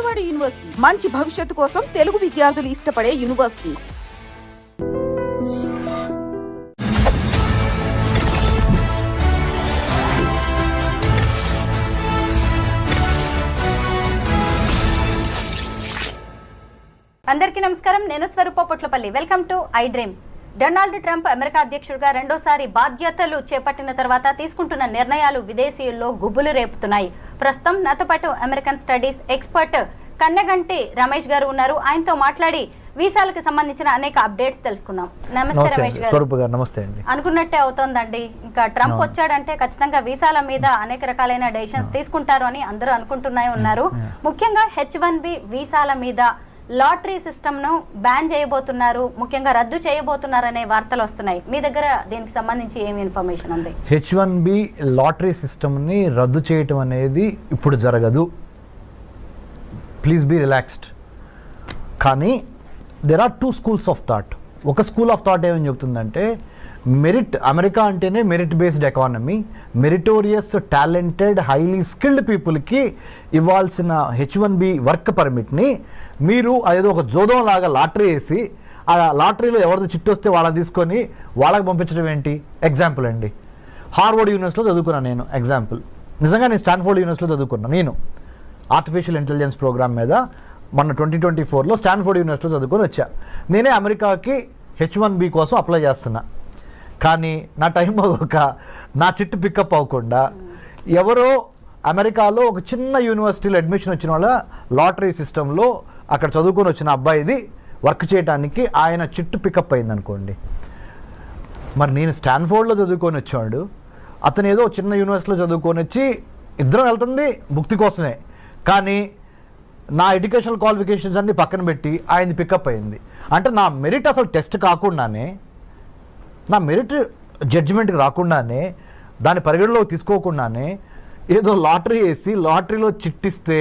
Vijayawada university మంచి భవిష్యత్తు కోసం తెలుగు విద్యార్థులు ఇష్టపడే యూనివర్సిటీ. అందరికీ నమస్కారం. నేను Swaroopa Potlapalli. Welcome to I Dream. Donald Trump America అధ్యక్షుడిగా రెండోసారి బాధ్యతలు చేపట్టిన తర్వాత తీసుకుంటున్న నిర్ణయాలు విదేశీయుల్లో గుబులు రేపుతున్నాయి. ప్రస్తుతం నాతో పాటు American studies expert Kannaganti Ramesh గారు ఉన్నారు. ఆయనతో మాట్లాడి వీసాలకు సంబంధించిన అనేక అప్డేట్స్ తెలుసుకుందాం. నమస్తే రమేష్ గారు. నమస్తే అండి. అనుకున్నట్టే అవుతోందండి. ఇంకా ట్రంప్ వచ్చాడంటే ఖచ్చితంగా వీసాల మీద అనేక రకాలైన డెసిషన్స్ తీసుకుంటారు అని అందరూ అనుకుంటూనే ఉన్నారు. ముఖ్యంగా H1B వీసాల మీద లాటరీ సిస్టమ్ ను బ్యాన్ చేయబోతున్నారు, ముఖ్యంగా రద్దు చేయబోతున్నారు అనే వార్తలు వస్తున్నాయి. మీ దగ్గర దీనికి సంబంధించి ఏమి ఇన్ఫర్మేషన్ ఉంది? H1B లాటరీ సిస్టమ్ ని రద్దు చేయటం అనేది ఇప్పుడు జరగదు. Please be relaxed. కానీ there are two schools of thought. ఒక స్కూల్ ఆఫ్ థాట్ ఏమని చెప్తుందంటే, మెరిట్, అమెరికా అంటేనే merit based economy, meritorious talented highly skilled పీపుల్కి ఇవ్వాల్సిన H1B వర్క్ పర్మిట్ని మీరు అదేదో ఒక జోదం లాగా లాటరీ వేసి ఆ లాటరీలో ఎవరిది చిట్టు వస్తే వాళ్ళని తీసుకొని వాళ్ళకి పంపించడం ఏంటి? ఎగ్జాంపుల్ అండి, హార్వర్డ్ యూనివర్సిటీలో చదువుకున్నాను నేను. ఎగ్జాంపుల్, నిజంగా నేను స్టాన్ఫోర్డ్ యూనివర్సిటీలో చదువుకున్నాను. నేను ఆర్టిఫిషియల్ ఇంటెలిజెన్స్ ప్రోగ్రామ్ మీద మొన్న 2024లో స్టాన్ఫోర్డ్ యూనివర్సిటీలో చదువుకొని వచ్చా. నేనే అమెరికాకి H1B కోసం అప్లై చేస్తున్నా. కానీ నా టైం అవ్వక నా చిట్టు పికప్ అవ్వకుండా ఎవరో అమెరికాలో ఒక చిన్న యూనివర్సిటీలో అడ్మిషన్ వచ్చిన వాళ్ళ లాటరీ సిస్టంలో అక్కడ చదువుకొని వచ్చిన అబ్బాయిది వర్క్ చేయడానికి ఆయన చిట్టు పికప్ అయింది అనుకోండి. మరి నేను స్టాన్ఫోర్డ్లో చదువుకొని వచ్చాడు, అతను ఏదో చిన్న యూనివర్సిటీలో చదువుకొని వచ్చి ఇద్దరం వెళ్తుంది భుక్తి కోసమే. కానీ నా ఎడ్యుకేషనల్ క్వాలిఫికేషన్స్ అన్ని పక్కన పెట్టి ఆయనది పికప్ అయింది. అంటే నా మెరిట్ అసలు టెస్ట్ కాకుండానే, నా మెరిట్ జడ్జిమెంట్కి రాకుండానే, దాని పరిగణలో తీసుకోకుండానే ఏదో లాటరీ వేసి లాటరీలో చిట్టిస్తే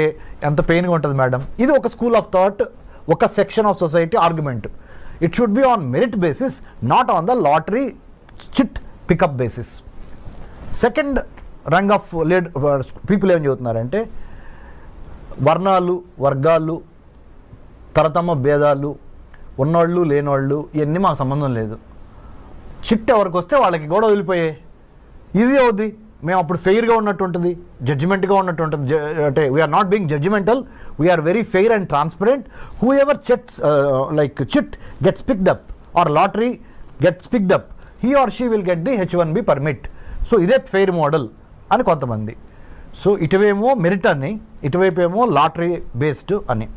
ఎంత పెయిన్గా ఉంటుంది మేడం. ఇది ఒక స్కూల్ ఆఫ్ థాట్, ఒక section of society argument. It should be on merit basis, not on the lottery chit pickup basis. Second rung of people ఏం చెబుతున్నారంటే, వర్ణాలు, వర్గాలు, తరతమ భేదాలు, ఉన్నోళ్ళు లేనోళ్ళు ఇవన్నీ మాకు సంబంధం లేదు. చిట్ ఎవరికి వస్తే వాళ్ళకి కూడా వదిలిపోయే ఈజీ అవుద్ది. మేము అప్పుడు ఫెయిర్గా ఉన్నట్టు ఉంటుంది, జడ్జిమెంట్గా ఉన్నట్టు ఉంటుంది. అంటే we are not being judgemental, we are very fair and transparent. Whoever like chit gets picked up or lottery gets picked up, he or she will get the H1B permit. So ఇదే fair model అని కొంతమంది. So ఇటువేమో merit అని, ఇటువైపు ఏమో lottery based అని.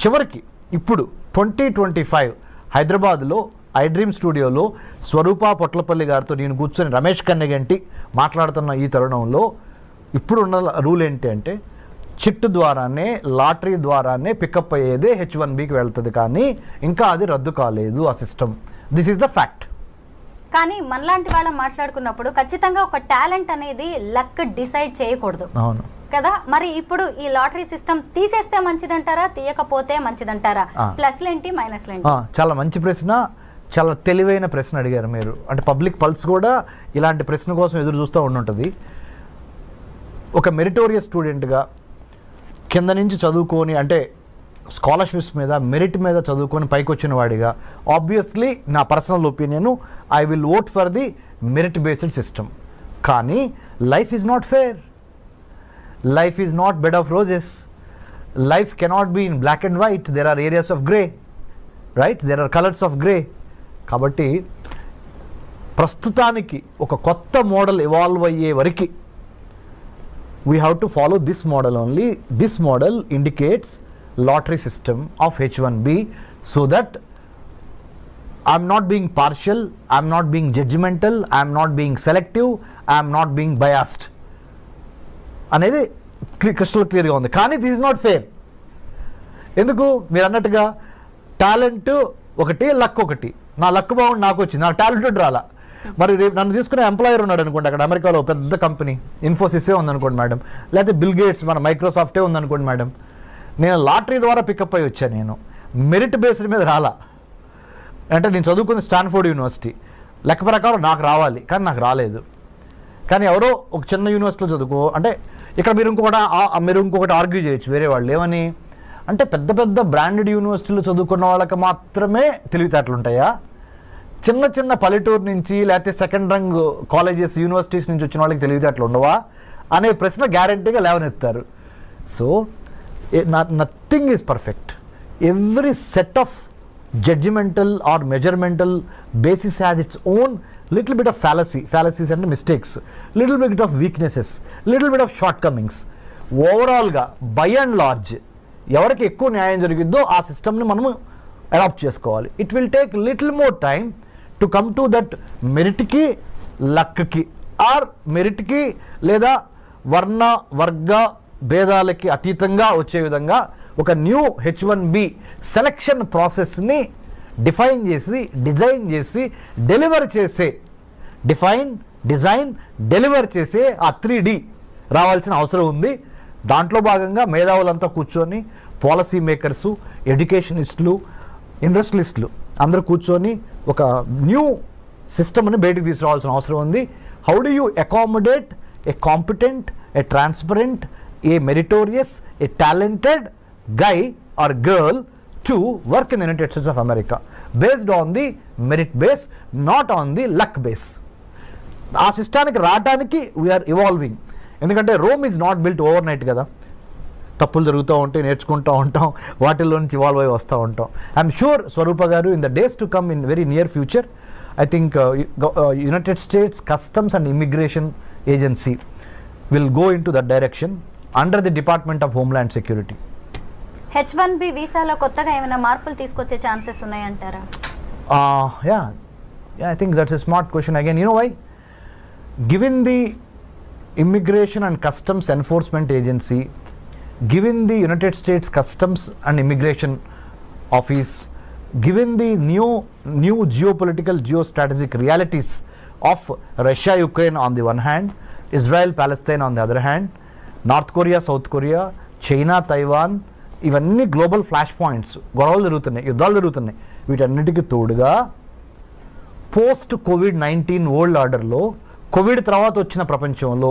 చివరికి ఇప్పుడు 2025 హైదరాబాద్లో ఐ డ్రీమ్ స్టూడియోలో స్వరూప పొట్లపల్లి గారితో నేను కూర్చొని రమేష్ కన్నగంటి మాట్లాడుతున్న ఈ తరుణంలో ఇప్పుడున్న రూల్ ఏంటి అంటే, చిట్టు ద్వారానే, లాటరీ ద్వారానే పికప్ అయ్యేదే H1Bకి వెళ్తుంది. కానీ ఇంకా అది రద్దు కాలేదు ఆ system. This is the fact. కానీ మనలాంటి వాళ్ళం మాట్లాడుకున్నప్పుడు ఖచ్చితంగా ఒక టాలెంట్ అనేది లక్ డిసైడ్ చేయకూడదు. అవును కదా. మరి ఇప్పుడు ఈ లాటరీ సిస్టమ్ తీసేస్తే మంచిదంటారా, తీయకపోతే మంచిదంటారా? ప్లస్లు ఏంటి, మైనస్లు ఏంటి? చాలా మంచి ప్రశ్న, చాలా తెలివైన ప్రశ్న అడిగారు మీరు. అంటే పబ్లిక్ పల్స్ కూడా ఇలాంటి ప్రశ్న కోసం ఎదురు చూస్తూ ఉండుంటుంది. ఒక మెరిటోరియస్ స్టూడెంట్గా కింద నుంచి చదువుకొని, అంటే స్కాలర్షిప్స్ మీద, మెరిట్ మీద చదువుకొని పైకి వచ్చిన వాడిగా ఆబ్వియస్లీ నా personal opinion, I will vote for the merit based system. కానీ life is not fair, life is not bed of roses, life cannot be in black and white, there are areas of grey, right, there are colours of grey. కాబట్టి ప్రస్తుతానికి ఒక కొత్త model evolve అయ్యే వరకు we have to follow this model only. This model indicates lottery system of H1B, so that I'm not being partial, I'm not being judgmental, I'm not being selective, I'm not being biased అనేది crystal క్లియర్గా ఉంది. కానీ this is not fair. ఎందుకు? మీరు అన్నట్టుగా talent ఒకటి, luck ఒకటి. నా లక్ బాగుండి నాకు వచ్చింది, నా టాలెంటెడ్ రాలా. మరి రేపు నన్ను తీసుకునే ఎంప్లాయర్ ఉన్నాడు అనుకోండి, అక్కడ అమెరికాలో పెద్ద కంపెనీ ఇన్ఫోసిసే ఉందనుకోండి మేడం, లేకపోతే బిల్ గేట్స్ మన మైక్రోసాఫ్టే ఉందనుకోండి మేడం. నేను లాటరీ ద్వారా పికప్ అయ్యి వచ్చాను, నేను మెరిట్ బేస్డ్ మీద రాలా. అంటే నేను చదువుకుంది స్టాన్ఫోర్డ్ యూనివర్సిటీ, లెక్క ప్రకారం నాకు రావాలి, కానీ నాకు రాలేదు. కానీ ఎవరో ఒక చిన్న యూనివర్సిటీలో చదువుకో అంటే ఇక్కడ మీరు ఇంకొకటి ఆర్గ్యూ చేయొచ్చు వేరే వాళ్ళు ఏమని అంటే పెద్ద పెద్ద బ్రాండెడ్ యూనివర్సిటీలు చదువుకున్న వాళ్ళకి మాత్రమే తెలివితేటలు ఉంటాయా? చిన్న చిన్న పల్లెటూరు నుంచి లేకపోతే సెకండ్ రంగ్ కాలేజెస్ యూనివర్సిటీస్ నుంచి వచ్చిన వాళ్ళకి తెలివితేటలు ఉండవా అనే ప్రశ్న గ్యారంటీగా లేవనెత్తారు. So nothing is perfect. Every set of judgemental or measuremental basis has its own little bit of fallacies అంటే mistakes, little bit of weaknesses, little bit of shortcomings. ఓవరాల్గా బై అండ్ లార్జ్ ఎవరికి ఎక్కువ న్యాయం జరిగిద్దో ఆ సిస్టమ్ని మనము adapt చేసుకోవాలి. It will take little more time to come to that మెరిట్కి లక్కి ఆర్ మెరిట్కి లేదా వర్ణ వర్గ భేదాలకి అతీతంగా వచ్చే విధంగా ఒక న్యూ H1B సెలక్షన్ ప్రాసెస్ని డిఫైన్ చేసి డిజైన్ చేసి డెలివర్ చేసే డెలివర్ చేసే ఆ 3D రావాల్సిన అవసరం ఉంది. దాంట్లో భాగంగా మేధావులంతా కూర్చొని పాలసీ మేకర్సు, ఎడ్యుకేషనిస్టులు, ఇండస్ట్రియలిస్టులు అందరూ కూర్చొని ఒక న్యూ సిస్టమ్ని బయటకు తీసుకురావాల్సిన అవసరం ఉంది. How do you accommodate A competent, A transparent, A meritorious, A talented guy or girl to work in the United States of America based on the merit base, not on the luck base. ఆ సిస్టానికి రావడానికి we are evolving. ఎందుకంటే Rome is not built over night కదా. తప్పులు జరుగుతూ ఉంటాయి, నేర్చుకుంటూ ఉంటాం, వాటిల్లో నుంచి ఇవాల్వ్ అయి వస్తూ ఉంటాం. ఐఎమ్ షూర్ స్వరూప గారు in the days to come in very near future I think United states customs and immigration agency will go in to that direction under the department of homeland security. H1B వీసాలో కొత్తగా ఏమైనా మార్పులు తీసుకొచ్చే chances ఉన్నాయంటారా? I think that's a smart question again. You know why? Given the Immigration and Customs Enforcement Agency, given the United States Customs and Immigration Office, given the new geopolitical geostrategic realities of Russia Ukraine on the one hand, Israel Palestine on the other hand, North Korea South Korea, China Taiwan, ఇవన్నీ global flash points, గొడవలు జరుగుతున్నాయి, యుద్ధాలు జరుగుతున్నాయి. వీటన్నిటికీ తోడుగా post COVID-19 world ఆర్డర్లో Covid తర్వాత వచ్చిన ప్రపంచంలో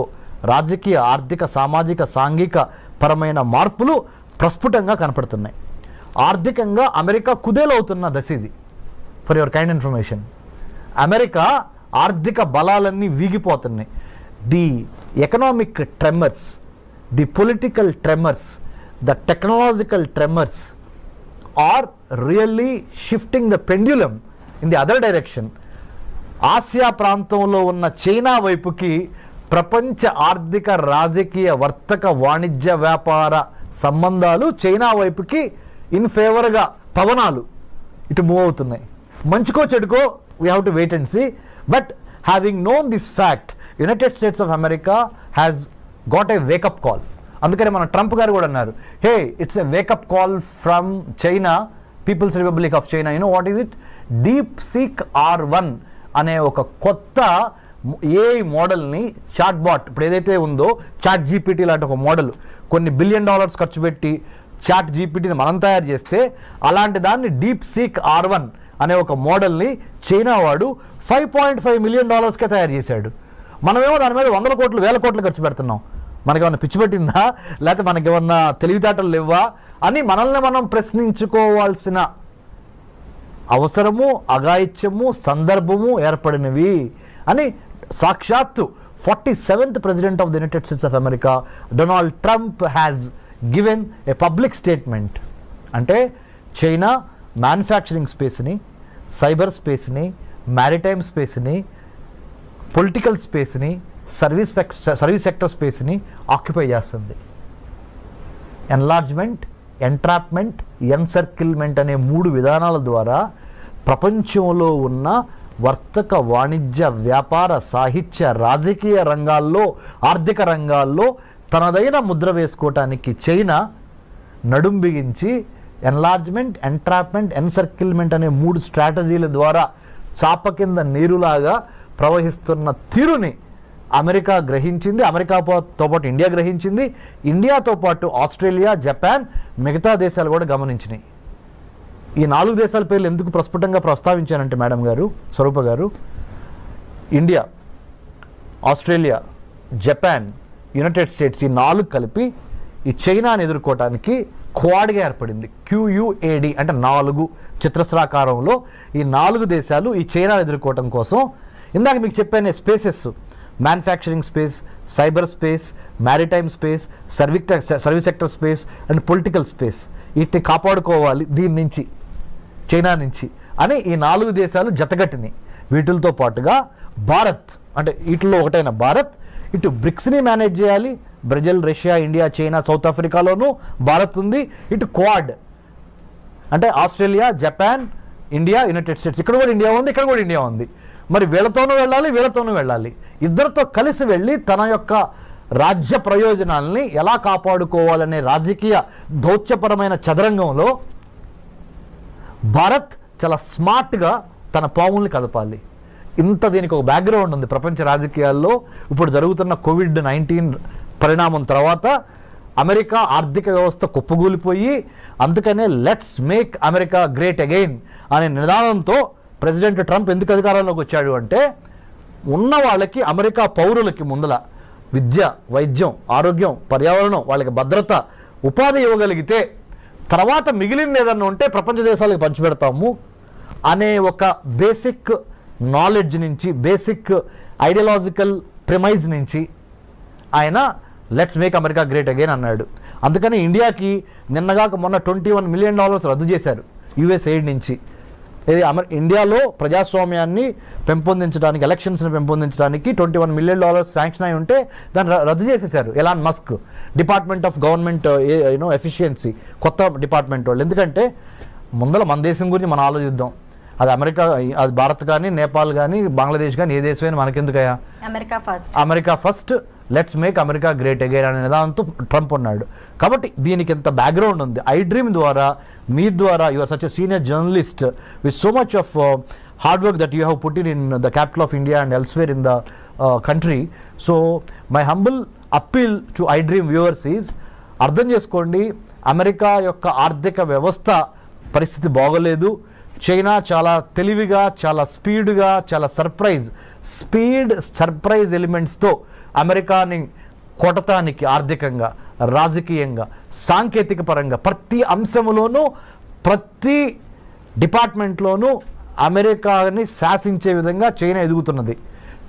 రాజకీయ, ఆర్థిక, సామాజిక, సాంఘిక పరమైన మార్పులు ప్రస్ఫుటంగా కనపడుతున్నాయి. ఆర్థికంగా అమెరికా కుదేలవుతున్న దశ ఇది. For your kind information, America ఆర్థిక బలాలన్నీ వీగిపోతున్నాయి. The economic tremors, the political tremors, the technological tremors are really shifting the pendulum in the other direction. Asia ప్రాంతంలో ఉన్న చైనా వైపుకి ప్రపంచ ఆర్థిక, రాజకీయ, వర్తక, వాణిజ్య, వ్యాపార సంబంధాలు చైనా వైపుకి ఇన్ ఫేవర్గా పవనాలు ఇటు మూవ్ అవుతున్నాయి. మంచికో చెడుకో we have to wait and see. But having known this fact, United States of America has got a wake up call. అందుకని మన ట్రంప్ గారు కూడా అన్నారు, hey it's a wake up call from China, People's Republic of China. You know what is it? DeepSeek R1 అనే ఒక కొత్త AI మోడల్ని, chat bot ఇప్పుడు ఏదైతే ఉందో చాట్ GPT లాంటి ఒక మోడల్, కొన్ని $1 బిలియన్ ఖర్చు పెట్టి చాట్ GPTని మనం తయారు చేస్తే, అలాంటి దాన్ని DeepSeek R1 అనే ఒక మోడల్ని చైనా వాడు $5.5 మిలియన్ తయారు చేశాడు. మనమేమో దాని మీద 100 కోట్లు 1000 కోట్లు ఖర్చు పెడుతున్నాం. మనకేమన్నా పిచ్చి పెట్టిందా, లేకపోతే మనకేమన్నా తెలివితేటలు లేవా అని మనల్ని మనం ప్రశ్నించుకోవాల్సిన అవసరము, అఘాయిత్యము, సందర్భము ఏర్పడినవి అని సాక్షాత్తు 47th president of the United States of America Donald Trump has given a public statement. అంటే చైనా మ్యానుఫ్యాక్చరింగ్ స్పేస్ని, సైబర్ స్పేస్ని, మ్యారిటైమ్ స్పేస్ని, పొలిటికల్ స్పేస్ని, సర్వీస్ సెక్టర్ స్పేస్ని ఆక్యుపై చేస్తుంది. ఎన్లార్జ్మెంట్, ఎంట్రాప్మెంట్, ఎన్సర్కిల్మెంట్ అనే 3 విధానాల ద్వారా ప్రపంచంలో ఉన్న వర్తక, వాణిజ్య, వ్యాపార, సాహిత్య, రాజకీయ రంగాల్లో, ఆర్థిక రంగాల్లో తనదైన ముద్ర వేసుకోవటానికి చైనా నడుం బిగించి ఎన్లార్జ్మెంట్, ఎంట్రాప్మెంట్, ఎన్సర్కిల్మెంట్ అనే 3 స్ట్రాటజీల ద్వారా చాప కింద నీరులాగా ప్రవహిస్తున్న తీరుని అమెరికా గ్రహించింది. అమెరికాతో పాటు ఇండియా గ్రహించింది. ఇండియాతో పాటు ఆస్ట్రేలియా, జపాన్, మిగతా దేశాలు కూడా గమనించినాయి. ఈ 4 దేశాల పేర్లు ఎందుకు ప్రస్ఫుటంగా ప్రస్తావించానంటే మేడం గారు, స్వరూప గారు, India, Australia, Japan, United states ఈ 4 కలిపి ఈ చైనాని ఎదుర్కోవటానికి క్వాడ్గా ఏర్పడింది. QUAD అంటే 4 చతురస్రాకారంలో ఈ 4 దేశాలు ఈ చైనా ఎదుర్కోవటం కోసం ఇందాక మీకు చెప్పాను spaces, manufacturing space, cyber space, maritime space, service sector space and political space, వీటిని కాపాడుకోవాలి దీని నుంచి, చైనా నుంచి అని ఈ 4 దేశాలు జతగట్టినాయి. వీటితో పాటుగా భారత్ అంటే వీటిలో ఒకటైన భారత్ ఇటు బ్రిక్స్ని మేనేజ్ చేయాలి. Brazil, Russia, India, China, South ఆఫ్రికాలోనూ భారత్ ఉంది. ఇటు క్వాడ్ అంటే Australia, Japan, India, United States, ఇక్కడ కూడా ఇండియా ఉంది, ఇక్కడ కూడా ఇండియా ఉంది. మరి వీళ్ళతోనూ వెళ్ళాలి, వీళ్ళతోనూ వెళ్ళాలి. ఇద్దరితో కలిసి వెళ్ళి తన యొక్క రాజ్య ప్రయోజనాల్ని ఎలా కాపాడుకోవాలనే రాజకీయ దౌత్యపరమైన చదరంగంలో భారత్ చాలా స్మార్ట్గా తన పావుల్ని కదపాలి. ఇంత దీనికి ఒక బ్యాక్గ్రౌండ్ ఉంది ప్రపంచ రాజకీయాల్లో. ఇప్పుడు జరుగుతున్న COVID-19 పరిణామం తర్వాత అమెరికా ఆర్థిక వ్యవస్థ కుప్పగూలిపోయి, అందుకనే let's make America great again అనే నినాదంతో ప్రెసిడెంట్ ట్రంప్ ఎందుకు అధికారంలోకి వచ్చాడు అంటే, ఉన్న వాళ్ళకి అమెరికా పౌరులకి ముందల విద్య, వైద్యం, ఆరోగ్యం, పర్యావరణం, వాళ్ళకి భద్రత, ఉపాధి ఇవ్వగలిగితే తర్వాత మిగిలింది ఏదన్నా ఉంటే ప్రపంచ దేశాలకు పంచిపెడతాము అనే ఒక బేసిక్ నాలెడ్జ్ నుంచి, బేసిక్ ఐడియాలజికల్ ప్రిమైజ్ నుంచి ఆయన let's make America great again అన్నాడు. అందుకని ఇండియాకి నిన్నగాక మొన్న $21 మిలియన్ రద్దు చేశారు US ఎయిడ్ నుంచి. ఇది ఇండియాలో ప్రజాస్వామ్యాన్ని పెంపొందించడానికి, ఎలక్షన్స్ని పెంపొందించడానికి $21 మిలియన్ శాంక్షన్ అయి ఉంటే దాన్ని రద్దు చేసేశారు Elon Musk, department of government efficiency, కొత్త డిపార్ట్మెంట్ వాళ్ళు. ఎందుకంటే ముందర మన దేశం గురించి మనం ఆలోచిద్దాం. అది అమెరికా, అది భారత్ కానీ, నేపాల్ కానీ, బంగ్లాదేశ్ కానీ, ఏ దేశమైనా మనకెందుకయ్యా, America first, let's make America great again అనే నిదానంతో ట్రంప్ ఉన్నాడు. కాబట్టి దీనికి ఎంత బ్యాక్గ్రౌండ్ ఉంది. ఐ డ్రీమ్ ద్వారా, మీ ద్వారా, you are such a senior journalist with so much of hard work that you have put in the capital of India and elsewhere in the country. So my humble appeal to I Dream viewers is, అర్థం చేసుకోండి, America యొక్క ఆర్థిక వ్యవస్థ పరిస్థితి బాగోలేదు. China చాలా తెలివిగా, చాలా స్పీడ్గా, చాలా సర్ప్రైజ్ ఎలిమెంట్స్తో అమెరికాని కొట్టడానికి ఆర్థికంగా, రాజకీయంగా, సాంకేతిక పరంగా ప్రతి అంశంలోనూ, ప్రతి డిపార్ట్మెంట్లోనూ అమెరికాని శాసించే విధంగా చైనా ఎదుగుతున్నది.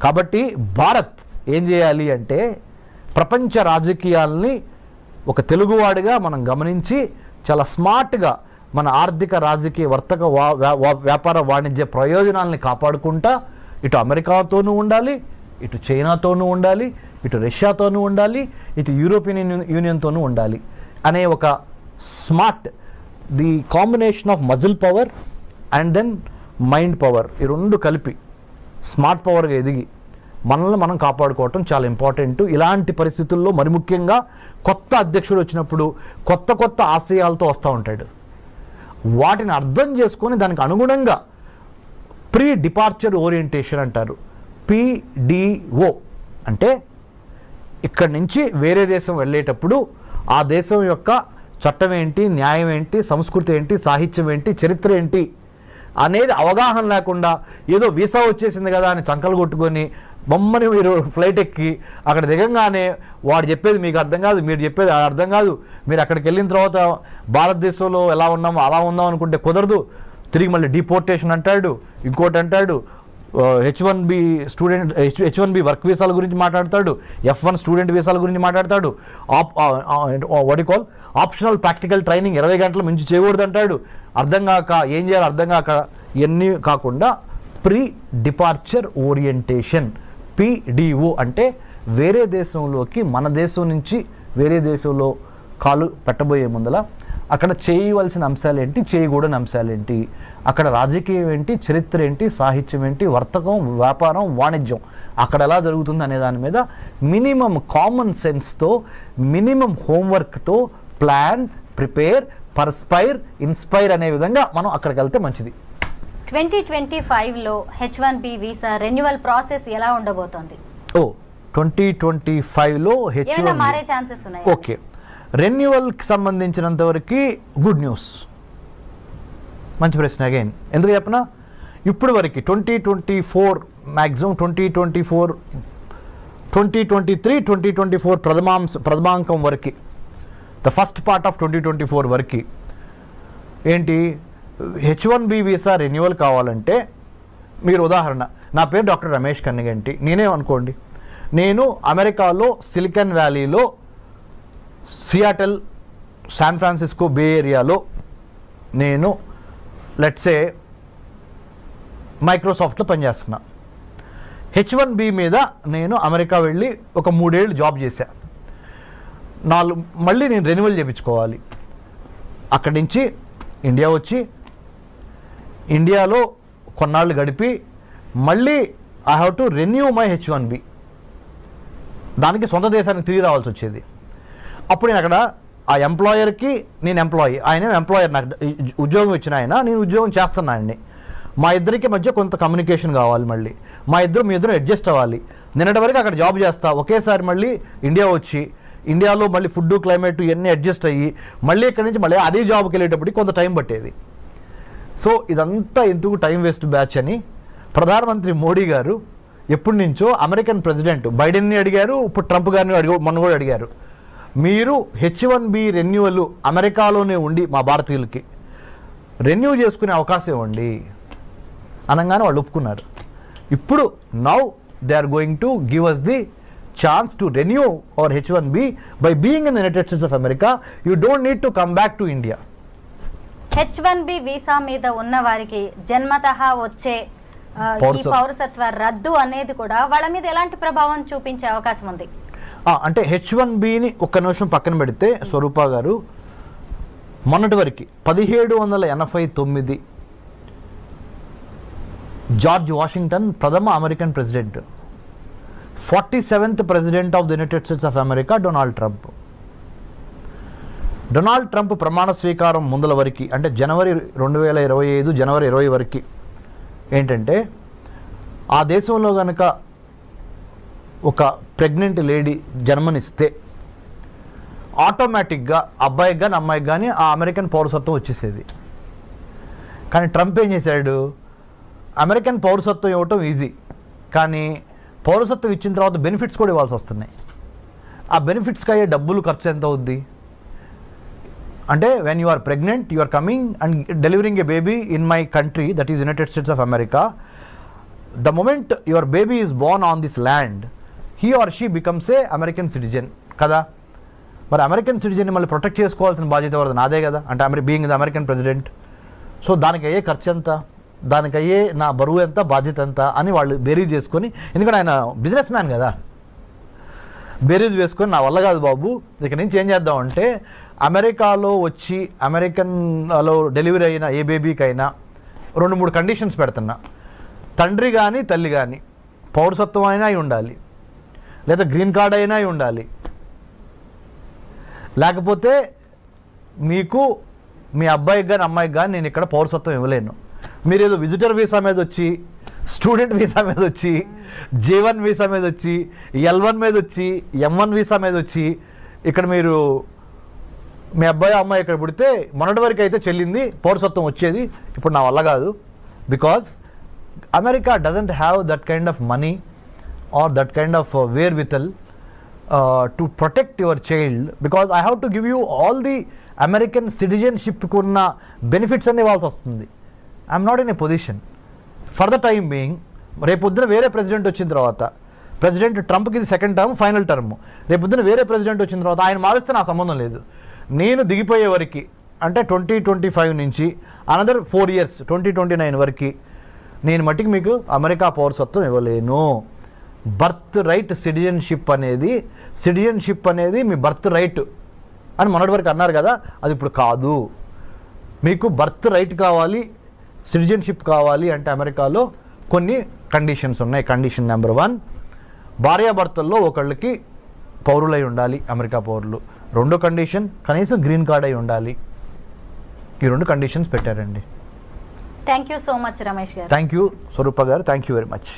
కాబట్టి భారత్ ఏం చేయాలి అంటే, ప్రపంచ రాజకీయాల్ని ఒక తెలుగువాడిగా మనం గమనించి చాలా స్మార్ట్గా మన ఆర్థిక, రాజకీయ, వర్తక, వ్యాపార, వాణిజ్య ప్రయోజనాలని కాపాడుకుంటా ఇటు అమెరికాతోనూ ఉండాలి, ఇటు చైనాతోనూ ఉండాలి, ఇటు రష్యాతోనూ ఉండాలి, ఇటు యూరోపియన్ యూనియన్తోనూ ఉండాలి అనే ఒక smart, the combination of muscle power and then mind power, ఈ రెండు కలిపి స్మార్ట్ పవర్గా ఎదిగి మనల్ని మనం కాపాడుకోవటం చాలా ఇంపార్టెంట్. ఇలాంటి పరిస్థితుల్లో మరి ముఖ్యంగా కొత్త అధ్యక్షుడు వచ్చినప్పుడు కొత్త ఆశయాలతో వస్తూ ఉంటాడు. వాటిని అర్థం చేసుకొని దానికి అనుగుణంగా ప్రీ డిపార్చర్ ఓరియంటేషన్ అంటారు, PDO అంటే ఇక్కడి నుంచి వేరే దేశం వెళ్ళేటప్పుడు ఆ దేశం యొక్క చట్టం ఏంటి, న్యాయం ఏంటి, సంస్కృతి ఏంటి, సాహిత్యం ఏంటి, చరిత్ర ఏంటి అనేది అవగాహన లేకుండా ఏదో వీసా వచ్చేసింది కదా అని చంకలు కొట్టుకొని బొమ్మని మీరు ఫ్లైట్ ఎక్కి అక్కడ దిగంగానే వాడు చెప్పేది మీకు అర్థం కాదు, మీరు చెప్పేది అర్థం కాదు, మీరు అక్కడికి వెళ్ళిన తర్వాత భారతదేశంలో ఎలా ఉన్నామో అలా ఉందాం అనుకుంటే కుదరదు, తిరిగి మళ్ళీ డిపోర్టేషన్ అంటాడు, ఇంకోటి అంటాడు, H1B వర్క్ వీసాల గురించి మాట్లాడతాడు, F1 స్టూడెంట్ వీసాల గురించి మాట్లాడతాడు, ఆప్షనల్ ప్రాక్టికల్ ట్రైనింగ్ 20 గంటల మించి చేయకూడదు అంటాడు. అర్థం కాక ఏం చేయాలో అర్థం కాక ఇవన్నీ కాకుండా ప్రీ డిపార్చర్ ఓరియంటేషన్, PDO అంటే వేరే దేశంలోకి, మన దేశం నుంచి వేరే దేశంలో కాలు పెట్టబోయే ముందల అక్కడ చేయవలసిన అంశాలు ఏంటి, చేయకూడని అంశాలు ఏంటి, అక్కడ రాజకీయం ఏంటి, చరిత్ర ఏంటి, సాహిత్యం ఏంటి, వర్తకం, వ్యాపారం, వాణిజ్యం అక్కడ ఎలా జరుగుతుంది అనే దాని మీద మినిమం కామన్ సెన్స్తో, మినిమం హోంవర్క్తో ప్లాన్, ప్రిపేర్, పర్స్పైర్, ఇన్స్పైర్ అనే విధంగా మనం అక్కడికి వెళ్తే మంచిది. 2025లో H1B వీసా రెన్యువల్ ప్రాసెస్ ఎలా ఉండబోతోంది? 2025లో ఏమైనా మారే ఛాన్సెస్ ఉన్నాయి? ఓకే, రెన్యువల్కి సంబంధించినంతవరకు గుడ్ న్యూస్. మంచి ప్రశ్న అగైన్. ఎందుకు చెప్పనా, ఇప్పుడు వరకు 2024 మ్యాక్సిమం 2023, 2024 ప్రథమాంకం వరకు ద ఫస్ట్ పార్ట్ ఆఫ్ 2024 వరకు ఏంటి H1B వీసా రెన్యువల్ కావాలంటే మీరు ఉదాహరణ నా పేరు డాక్టర్ రమేష్ కన్నిగంటి, నేనే అనుకోండి, నేను అమెరికాలో సిలికాన్ వ్యాలీలో సియాటల్, శాన్ ఫ్రాన్సిస్కో, బే ఏరియాలో నేను లెట్సే మైక్రోసాఫ్ట్లో పనిచేస్తున్నా. H1B మీద నేను అమెరికా వెళ్ళి ఒక 3 ఏళ్ళు జాబ్ చేశా. మళ్ళీ నేను రెన్యువల్ చేయించుకోవాలి. అక్కడి నుంచి ఇండియా వచ్చి ఇండియాలో కొన్నాళ్ళు గడిపి మళ్ళీ I have to renew my H1B. దానికి సొంత దేశానికి తిరిగి రావాల్సి వచ్చేది. అప్పుడు నేను అక్కడ ఆ ఎంప్లాయర్కి నేను ఎంప్లాయీ, ఆయన ఎంప్లాయర్, నాకు ఉద్యోగం ఇచ్చిన ఆయన, నేను ఉద్యోగం చేస్తున్నా ఆయన్ని. మా ఇద్దరికి మధ్య కొంత కమ్యూనికేషన్ కావాలి, మళ్ళీ మీ ఇద్దరు అడ్జస్ట్ అవ్వాలి. నిన్నటి వరకు అక్కడ జాబ్ చేస్తా, ఒకేసారి మళ్ళీ ఇండియా వచ్చి ఇండియాలో మళ్ళీ ఫుడ్, క్లైమేట్ ఇవన్నీ అడ్జస్ట్ అయ్యి మళ్ళీ ఇక్కడి నుంచి మళ్ళీ అదే జాబ్కి వెళ్ళేటప్పటికి కొంత టైం పట్టేది. సో ఇదంతా ఎందుకు టైం వేస్ట్ బ్యాచ్ అని ప్రధానమంత్రి మోడీ గారు ఎప్పటి నుంచో అమెరికన్ ప్రెసిడెంట్ బైడెన్ని అడిగారు, ఇప్పుడు ట్రంప్ గారిని మొన్న కూడా అడిగారు, మీరు H1B రెన్యువల్ అమెరికాలోనే ఉండి మా భారతీయులకి రెన్యూ చేసుకునే అవకాశం ఇవ్వండి అనగానే వాళ్ళు ఒప్పుకున్నారు. ఇప్పుడు now they are going to give us the chance to renew our H1B by being in the United States of America. You don't need to come back to India. H1B visa మీద ఉన్న వారికి జన్మతః వచ్చే ఈ పౌరసత్వ రద్దు అనేది కూడా వాళ్ళ మీద ఎలాంటి ప్రభావం చూపించే అవకాశం ఉంది? అంటే H1Bని ఒక్క నిమిషం పక్కన పెడితే స్వరూప గారు, మొన్నటి వరకు 1789 జార్జ్ వాషింగ్టన్ ప్రథమ American president, 47th president of the United States of America Donald Trump ప్రమాణ స్వీకారం ముందల వరకు అంటే జనవరి 2025 జనవరి 20 వరకు ఏంటంటే ఆ దేశంలో కనుక ఒక ప్రెగ్నెంట్ లేడీ జన్మనిస్తే ఆటోమేటిక్గా అబ్బాయికి కానీ అమ్మాయికి కానీ ఆ అమెరికన్ పౌరసత్వం వచ్చేసేది. కానీ ట్రంప్ ఏం చేశాడు, అమెరికన్ పౌరసత్వం ఇవ్వటం ఈజీ, కానీ పౌరసత్వం ఇచ్చిన తర్వాత బెనిఫిట్స్ కూడా ఇవ్వాల్సి వస్తున్నాయి. ఆ బెనిఫిట్స్కి అయ్యే డబ్బులు ఖర్చు ఎంత అవుద్ది అంటే, when you are pregnant, you are coming and delivering a baby in my country, that is United States of America, the moment your baby is born on this land, he or she becomes a American citizen కదా. మరి American సిటిజన్ని మళ్ళీ protect చేసుకోవాల్సిన బాధ్యత ఎవరిది? నాదే కదా, అంటే being the American president. So దానికి అయ్యే ఖర్చు ఎంత, దానికి అయ్యే నా బరువు ఎంత, బాధ్యత ఎంత అని వాళ్ళు బేరీజ్ చేసుకొని, ఎందుకంటే ఆయన బిజినెస్ మ్యాన్ కదా, బేరీజ్ వేసుకొని నా వల్ల కాదు బాబు, ఇక నుంచి ఏం చేద్దామంటే అమెరికాలో వచ్చి అమెరికన్లో డెలివరీ అయిన ఏ బేబీకైనా 2-3 కండిషన్స్ పెడుతున్నా. తండ్రి కానీ తల్లి కానీ పౌరసత్వం అయినా అయి ఉండాలి, లేదా గ్రీన్ కార్డ్ అయినా అయి ఉండాలి, లేకపోతే మీకు మీ అబ్బాయికి కానీ అమ్మాయికి కానీ నేను ఇక్కడ పౌరసత్వం ఇవ్వలేను. మీరు ఏదో విజిటర్ వీసా మీద వచ్చి, స్టూడెంట్ వీసా మీద వచ్చి, J1 వీసా మీద వచ్చి, L1 మీద వచ్చి, M1 వీసా మీద వచ్చి ఇక్కడ మీరు మీ అబ్బాయి అమ్మాయి ఇక్కడ పుడితే మొన్నటి వరకు అయితే చెల్లింది పౌరసత్వం వచ్చేది, ఇప్పుడు నా వల్ల కాదు. Because America doesn't have that kind of money or that kind of wherewithal to protect your child, because I have to give you all the American సిటిజన్షిప్కి ఉన్న బెనిఫిట్స్ అన్నీ ఇవ్వాల్సి వస్తుంది. I'm not in a position for the time being. రేపొద్దున వేరే president వచ్చిన తర్వాత, president ట్రంప్కి ఇది సెకండ్ టర్మ్, ఫైనల్ టర్మ్, రేపొద్దున వేరే ప్రెసిడెంట్ వచ్చిన తర్వాత ఆయన మారిస్తే నాకు సంబంధం లేదు. నేను దిగిపోయే వరకు అంటే 2025 నుంచి అనదర్ 4 years 2029 వరకు నేను మట్టికి మీకు అమెరికా పౌరసత్వం ఇవ్వలేను. బర్త్ రైట్ సిటిజన్షిప్ అనేది మీ బర్త్ రైట్ అని మొన్నటి వరకు అన్నారు కదా, అది ఇప్పుడు కాదు. మీకు బర్త్ రైట్ కావాలి, సిటిజన్షిప్ కావాలి అంటే అమెరికాలో కొన్ని కండిషన్స్ ఉన్నాయి. కండిషన్ నెంబర్ 1, భార్యాభర్తల్లో ఒకళ్ళకి పౌరులై ఉండాలి, అమెరికా పౌరులు. రెండో కండిషన్, కనీసం గ్రీన్ కార్డ్ అయి ఉండాలి. ఈ 2 కండిషన్స్ పెట్టారండి. Thank you so much Ramesh గారు. థ్యాంక్ యూ స్వరూప గారు, థ్యాంక్ యూ వెరీ మచ్.